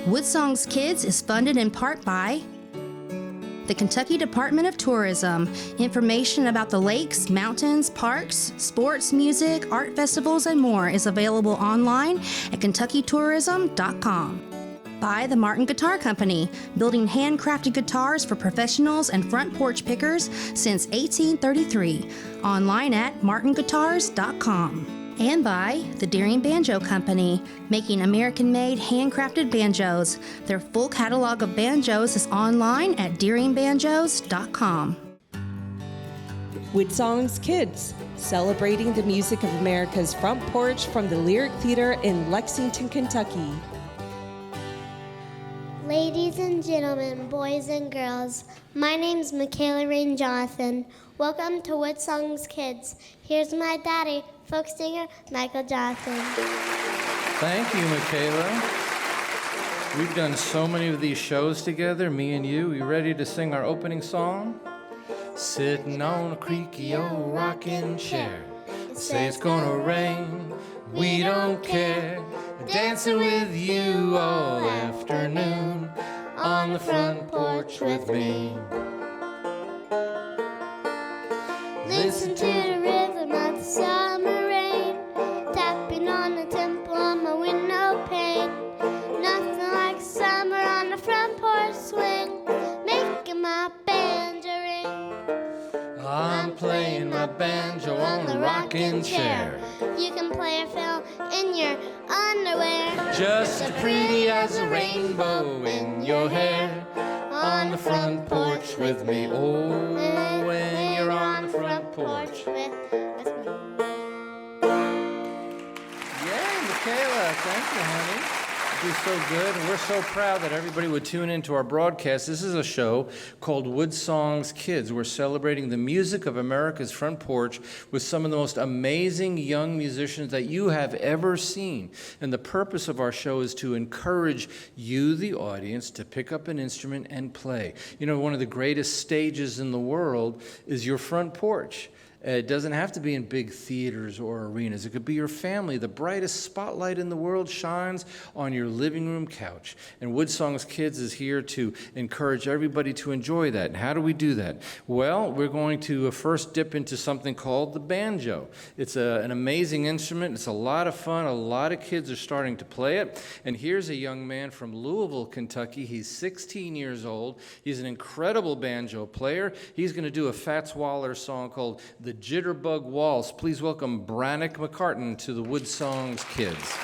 Woodsongs Kids is funded in part by the Kentucky Department of Tourism. Information about the lakes, mountains, parks, sports, music, art festivals, and more is available online at kentuckytourism.com. By the Maupin Guitar Company, building handcrafted guitars for professionals and front porch pickers since 1833. Online at maupinguitars.com. And by the Deering Banjo Company, making American-made handcrafted banjos. Their full catalog of banjos is online at deeringbanjos.com. Woodsongs Kids, celebrating the music of America's front porch from the Lyric Theater in Lexington, Kentucky. Ladies and gentlemen, boys and girls, my name's Michaela Rain Jonathan. Welcome to Woodsongs Kids. Here's my daddy, folk singer Michael Jonathan. Thank you, Michaela. We've done so many of these shows together, me and you. You ready to sing our opening song? Sitting on a creaky old rocking chair. Say it's gonna rain, we don't care. Dancing with you all afternoon on the front porch with me. Listen to the rhythm of the summer rain, tapping on the temple on my window pane. Nothing like summer on the front porch swing, making my banjo ring. I'm playing my banjo on the rocking chair. You can play a fiddle in your underwear, Just as pretty as a rainbow in your hair. On the front porch with me. Oh, when you're on the front porch. with me. Yay, Michaela, thank you, honey. You do so good, and we're so proud that everybody would tune into our broadcast. This is a show called Woodsongs Kids. We're celebrating the music of America's front porch with some of the most amazing young musicians that you have ever seen. And the purpose of our show is to encourage you, the audience, to pick up an instrument and play. You know, one of the greatest stages in the world is your front porch. It doesn't have to be in big theaters or arenas. It could be your family. The brightest spotlight in the world shines on your living room couch. And Woodsongs Kids is here to encourage everybody to enjoy that. And how do we do that? Well, we're going to first dip into something called the banjo. It's an amazing instrument. It's a lot of fun. A lot of kids are starting to play it. And here's a young man from Louisville, Kentucky. He's 16 years old. He's an incredible banjo player. He's going to do a Fats Waller song called The Jitterbug Waltz. Please welcome Brannock McCarton to the Woodsongs Kids.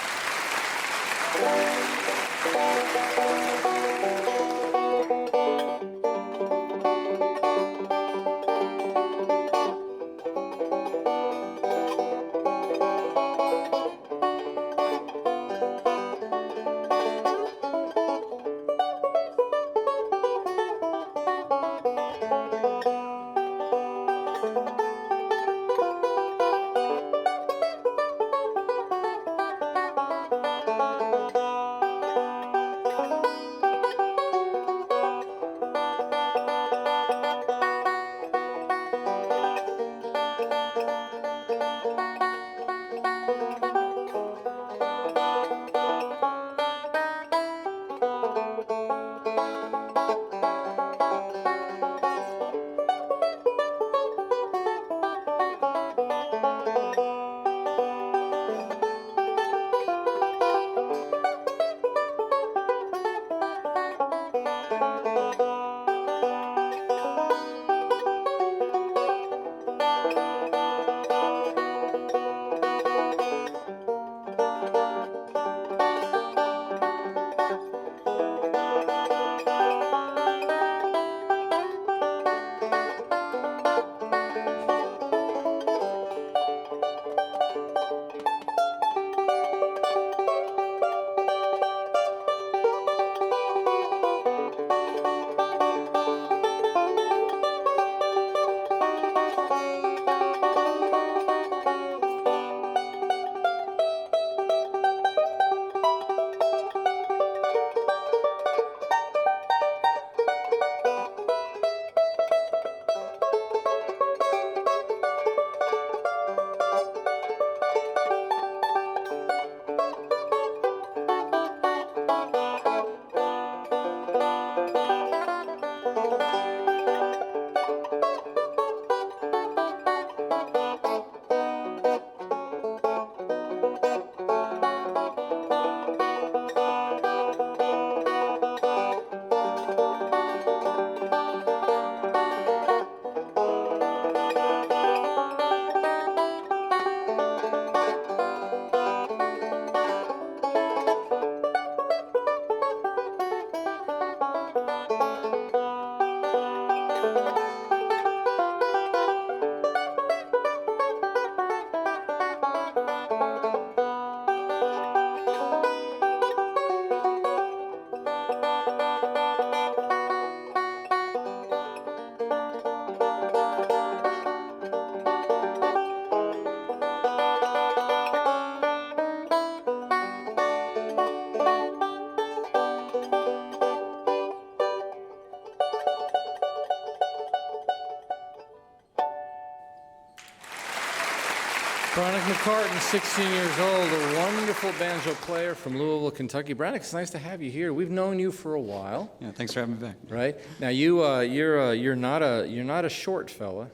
Brannock McCarton, 16 years old, a wonderful banjo player from Louisville, Kentucky. Brannock, it's nice to have you here. We've known you for a while. Yeah, thanks for having me back. Right now, you're not a short fella.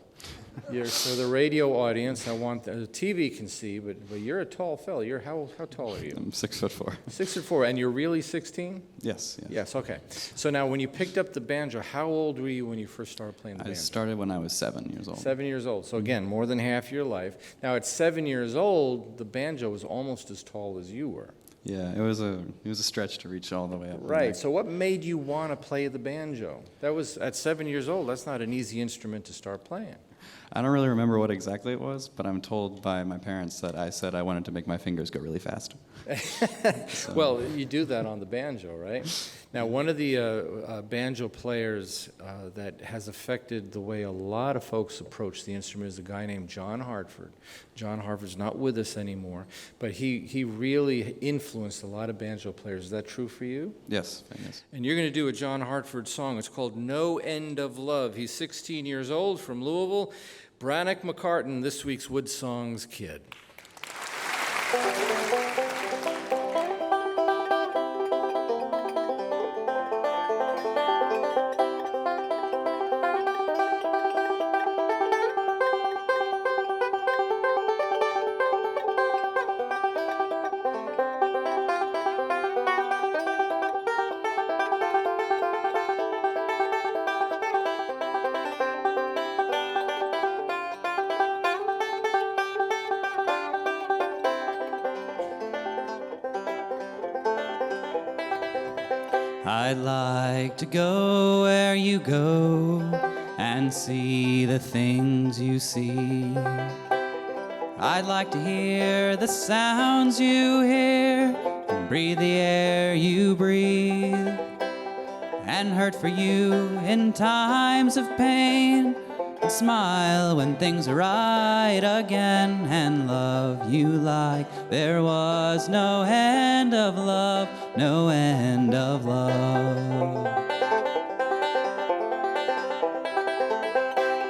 You're, for the radio audience, the TV can see, but you're a tall fella. You're how tall are you? I'm 6'4". 6'4", and you're really 16? Yes. Yes. Okay. So now, when you picked up the banjo, how old were you when you first started playing the banjo? I started when I was 7 years old. 7 years old. So again, more than half your life. Now, at 7 years old, the banjo was almost as tall as you were. Yeah, it was a stretch to reach all the way up. Right. So what made you want to play the banjo? That was at 7 years old. That's not an easy instrument to start playing. I don't really remember what exactly it was, but I'm told by my parents that I said I wanted to make my fingers go really fast. Well, you do that on the banjo, right? Now, one of the banjo players that has affected the way a lot of folks approach the instrument is a guy named John Hartford. John Hartford's not with us anymore, but he really influenced a lot of banjo players. Is that true for you? Yes. And you're going to do a John Hartford song. It's called No End of Love. He's 16 years old from Louisville. Brannock McCarton, this week's Wood Songs Kid. I'd like to go where you go and see the things you see. I'd like to hear the sounds you hear and breathe the air you breathe, and hurt for you in times of pain, and smile when things are right again, and love you like there was no end of love, no end of love.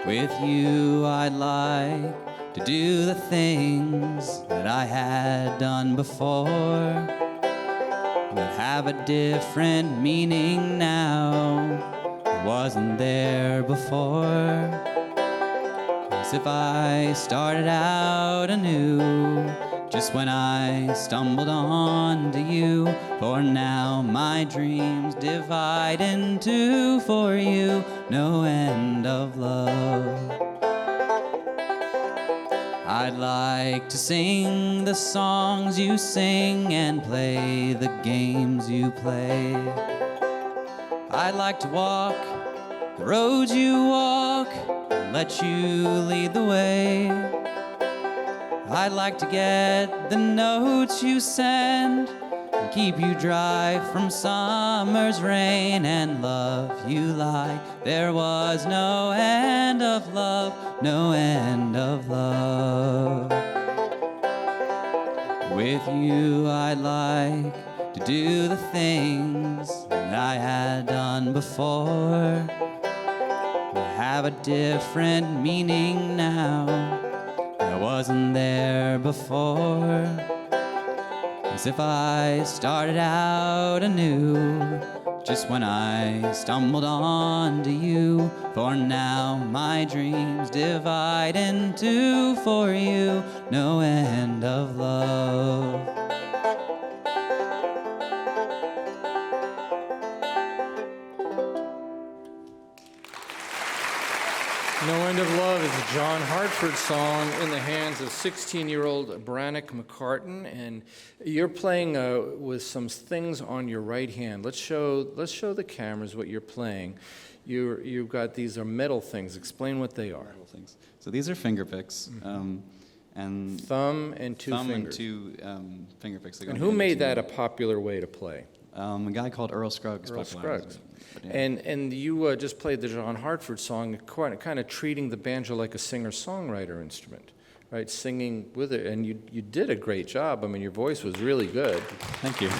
With you I'd like to do the things that I had done before, that have a different meaning now, that wasn't there before. As if I started out anew, just when I stumbled onto you. For now my dreams divide into, for you, no end of love. I'd like to sing the songs you sing and play the games you play. I'd like to walk the road you walk, let you lead the way. I'd like to get the notes you send and keep you dry from summer's rain, and love you like there was no end of love, no end of love. With you I'd like to do the things that I had done before, have a different meaning now that wasn't there before. As if I started out anew, just when I stumbled onto you. For now my dreams divide into, for you, no end of love. No End of Love is a John Hartford song in the hands of 16-year-old Brannock McCarton, and you're playing with some things on your right hand. Let's show the cameras what you're playing. You've got, these are metal things. Explain what they are. Metal things. So these are finger picks, and thumb and two fingers. Finger picks. And who made that a popular way to play? A guy called Earl Skruggs. Earl Skruggs. Yeah. And you just played the John Hartford song, kind of treating the banjo like a singer-songwriter instrument, right? Singing with it, and you did a great job. I mean, your voice was really good. Thank you.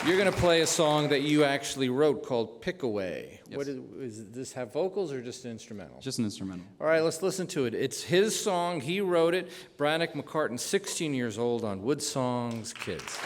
You're going to play a song that you actually wrote called Pick Away. Yes. What does this have vocals or just an instrumental? Just an instrumental. All right, let's listen to it. It's his song. He wrote it. Brannock McCarton, 16 years old, on Wood Songs Kids.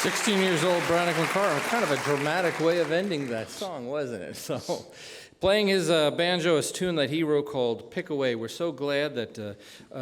16 years old, Brannock McCarton. Kind of a dramatic way of ending that song, wasn't it? So, playing his banjo, his tune that he wrote called Pick Away. We're so glad that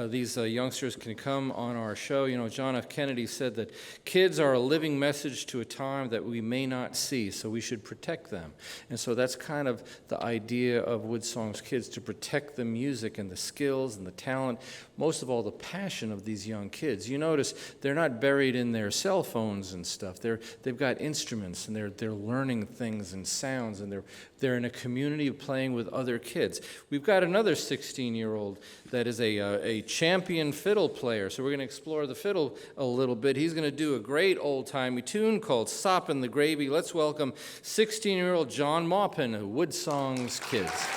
these youngsters can come on our show. You know, John F. Kennedy said that kids are a living message to a time that we may not see, so we should protect them. And so that's kind of the idea of Wood Songs Kids, to protect the music and the skills and the talent, most of all the passion of these young kids. You notice they're not buried in their cell phones and stuff. They've got instruments, and they're learning things and sounds, and they're in a community of playing with other kids. We've got another 16-year-old that is a champion fiddle player, so we're going to explore the fiddle a little bit. He's going to do a great old-timey tune called Soppin' the Gravy. Let's welcome 16-year-old John Maupin of Wood Songs Kids.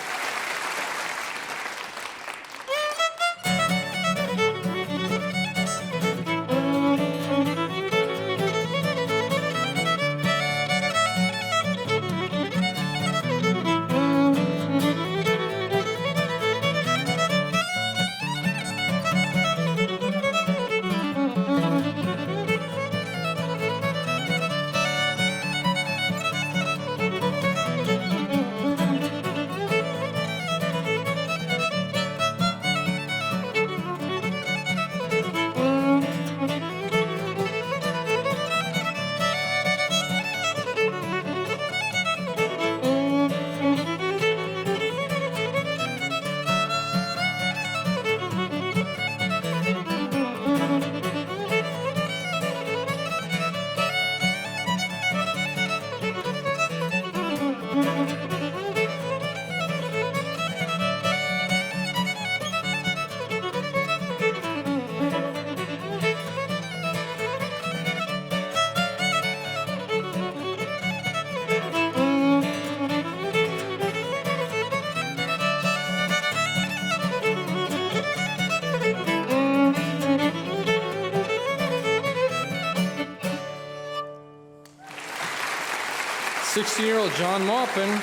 16-year-old John Maupin.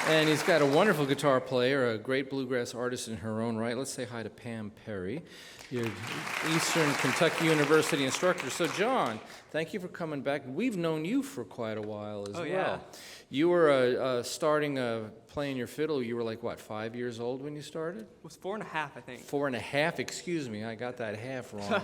And he's got a wonderful guitar player, a great bluegrass artist in her own right. Let's say hi to Pam Perry, your Eastern Kentucky University instructor. So, John, thank you for coming back. We've known you for quite a while as well. Yeah. You were starting playing your fiddle. You were like, what, 5 years old when you started? It was 4.5, I think. 4.5, excuse me, I got that half wrong.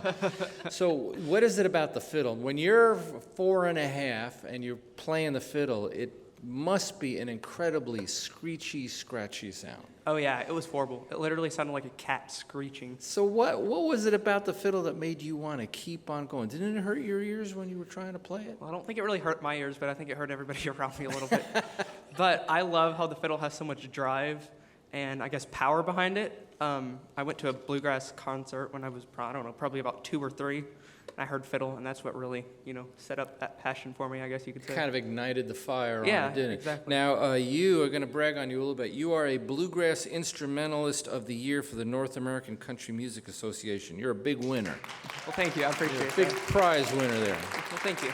So what is it about the fiddle? When you're 4.5 and you're playing the fiddle, it must be an incredibly screechy, scratchy sound. Oh yeah, it was horrible. It literally sounded like a cat screeching. So what was it about the fiddle that made you want to keep on going? Didn't it hurt your ears when you were trying to play it? Well, I don't think it really hurt my ears, but I think it hurt everybody around me a little bit. But I love how the fiddle has so much drive and I guess power behind it. I went to a bluegrass concert when I was, I don't know, probably about 2 or 3. I heard fiddle, and that's what really, set up that passion for me, I guess you could say. Kind of ignited the fire on Yeah, it, didn't it? exactly. Now, you are going to brag on you a little bit. You are a Bluegrass Instrumentalist of the Year for the North American Country Music Association. You're a big winner. Well, thank you. I appreciate it. Big prize winner there. Well, thank you.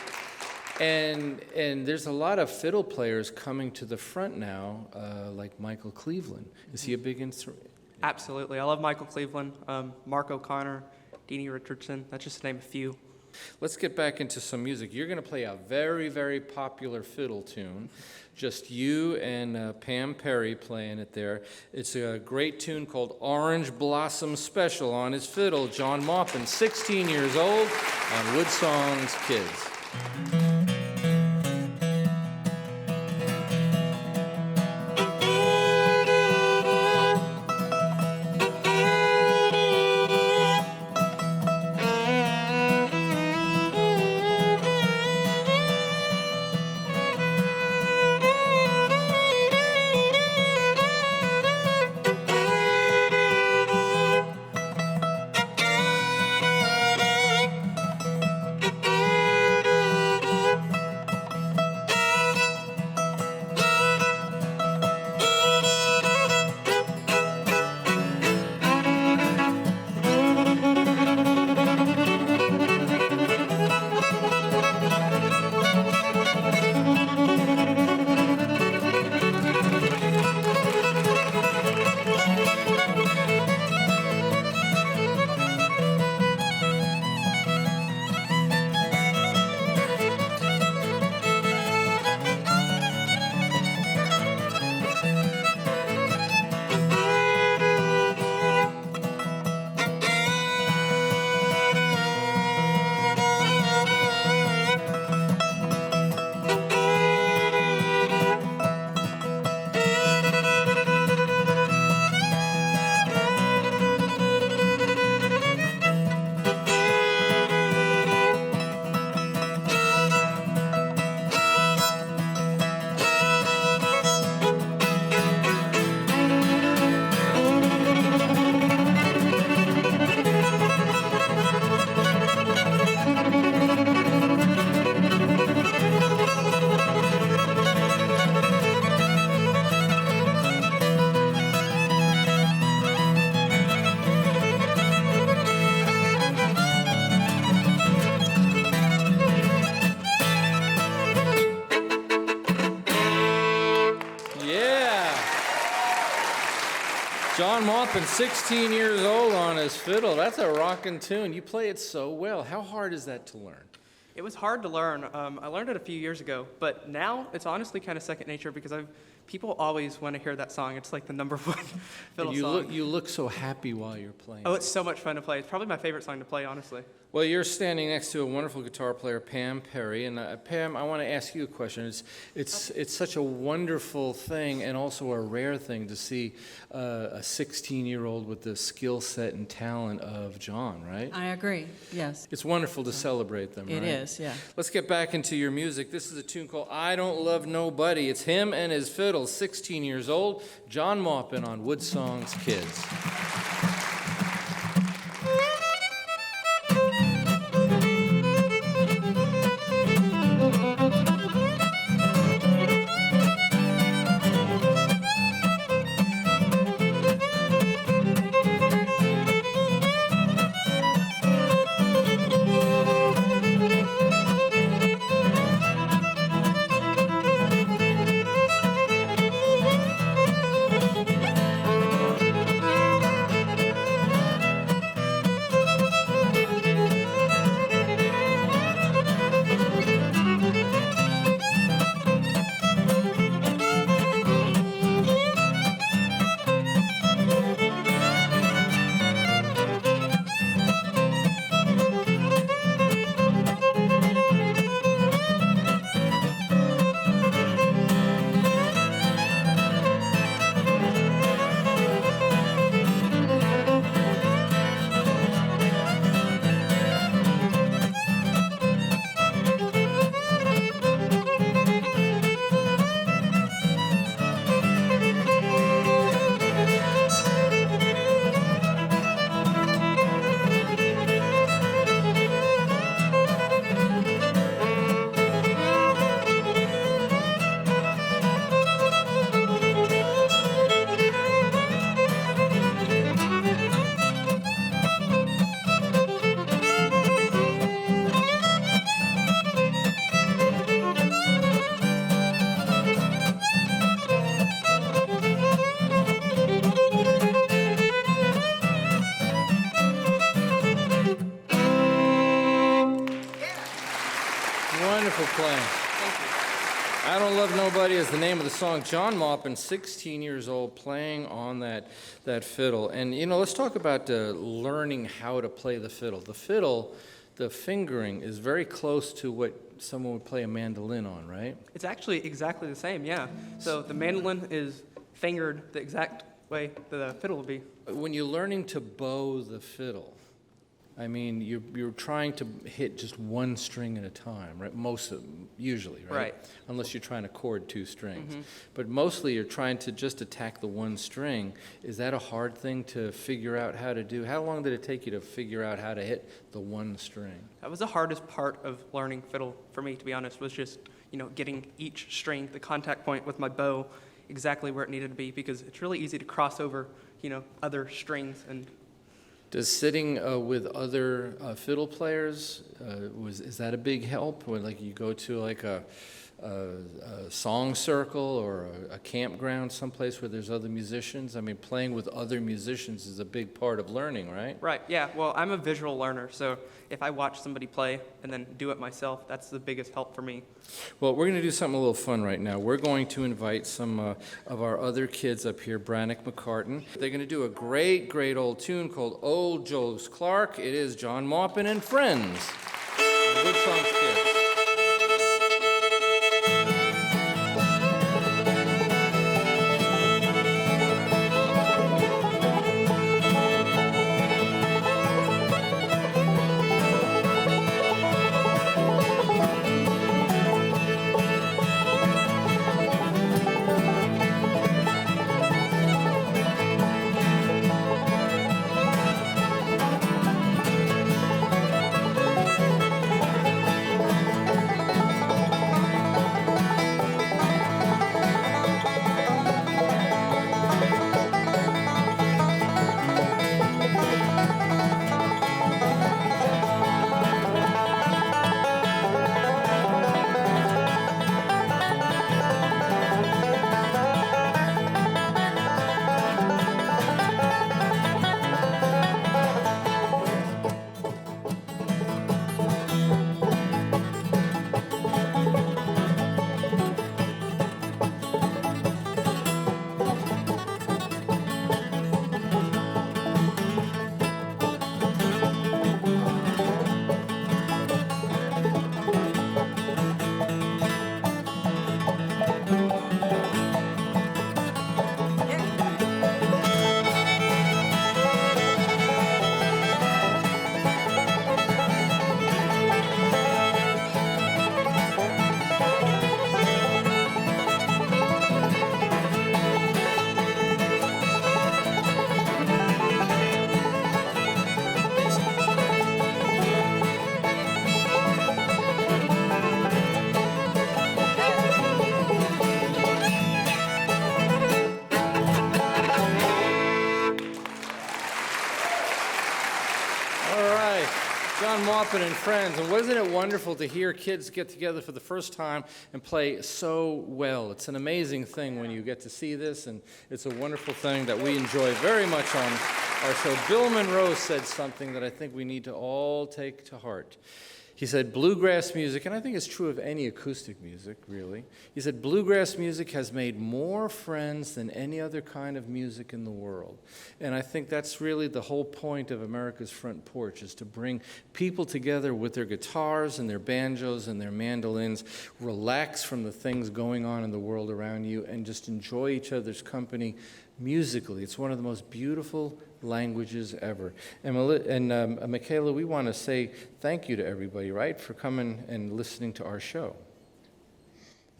And there's a lot of fiddle players coming to the front now, like Michael Cleveland. Is he a big instrument? Absolutely. I love Michael Cleveland, Mark O'Connor, Deanie Richardson. That's just to name a few. Let's get back into some music. You're going to play a very, very popular fiddle tune. Just you and Pam Perry playing it there. It's a great tune called Orange Blossom Special on his fiddle. John Maupin, 16 years old, on Wood Songs Kids. John Maupin, 16 years old on his fiddle. That's a rockin' tune. You play it so well. How hard is that to learn? It was hard to learn. I learned it a few years ago, but now it's honestly kind of second nature because people always want to hear that song. It's like the number one fiddle song. You look so happy while you're playing. Oh, it's so much fun to play. It's probably my favorite song to play, honestly. Well, you're standing next to a wonderful guitar player, Pam Perry, and Pam, I want to ask you a question. It's such a wonderful thing and also a rare thing to see a 16-year-old with the skill set and talent of John, right? I agree, yes. It's wonderful to celebrate them, right? It is, yeah. Let's get back into your music. This is a tune called I Don't Love Nobody. It's him and his fiddle, 16 years old, John Maupin on Wood Songs Kids. playing. Thank you. I Don't Love Nobody is the name of the song. John Maupin, 16 years old, playing on that fiddle. And, let's talk about learning how to play the fiddle. The fiddle, the fingering, is very close to what someone would play a mandolin on, right? It's actually exactly the same, yeah. So the mandolin is fingered the exact way the fiddle will be. When you're learning to bow the fiddle, I mean, you're trying to hit just one string at a time, right? Usually, right? Right. Unless you're trying to chord two strings. But mostly you're trying to just attack the one string. Is that a hard thing to figure out how to do? How long did it take you to figure out how to hit the one string? That was the hardest part of learning fiddle for me, to be honest, was just, getting each string, the contact point with my bow, exactly where it needed to be, because it's really easy to cross over, other strings. And Does sitting with other fiddle players, is that a big help? When you go to a song circle or a campground someplace where there's other musicians? I mean, playing with other musicians is a big part of learning, right? Right, yeah. Well, I'm a visual learner, so if I watch somebody play and then do it myself, that's the biggest help for me. Well, we're going to do something a little fun right now. We're going to invite some of our other kids up here, Brannock McCarton. They're going to do a great, great old tune called Old Joe Clark. It is John Maupin and Friends. Good songs, kids. John Maupin and Friends, and wasn't it wonderful to hear kids get together for the first time and play so well? It's an amazing thing when you get to see this, and it's a wonderful thing that we enjoy very much on our show. Bill Monroe said something that I think we need to all take to heart. He said, bluegrass music, and I think it's true of any acoustic music, really. He said, bluegrass music has made more friends than any other kind of music in the world. And I think that's really the whole point of America's Front Porch, is to bring people together with their guitars and their banjos and their mandolins, relax from the things going on in the world around you, and just enjoy each other's company musically. It's one of the most beautiful languages ever. And Michaela, we want to say thank you to everybody, right, for coming and listening to our show.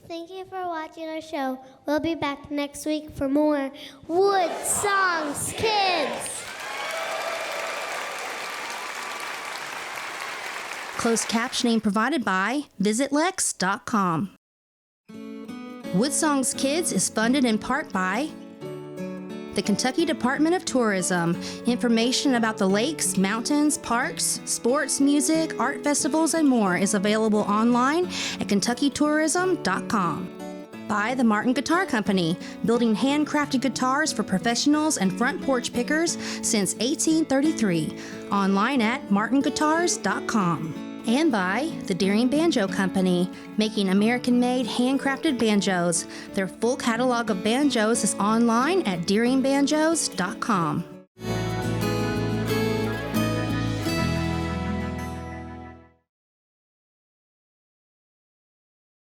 Thank you for watching our show. We'll be back next week for more Wood Songs Kids. Closed captioning provided by visitlex.com. Wood Songs Kids is funded in part by the Kentucky Department of Tourism. Information about the lakes, mountains, parks, sports, music, art festivals, and more is available online at kentuckytourism.com. By the Martin Guitar Company, building handcrafted guitars for professionals and front porch pickers since 1833. Online at martinguitars.com. And by the Deering Banjo Company, making American-made, handcrafted banjos. Their full catalog of banjos is online at deeringbanjos.com.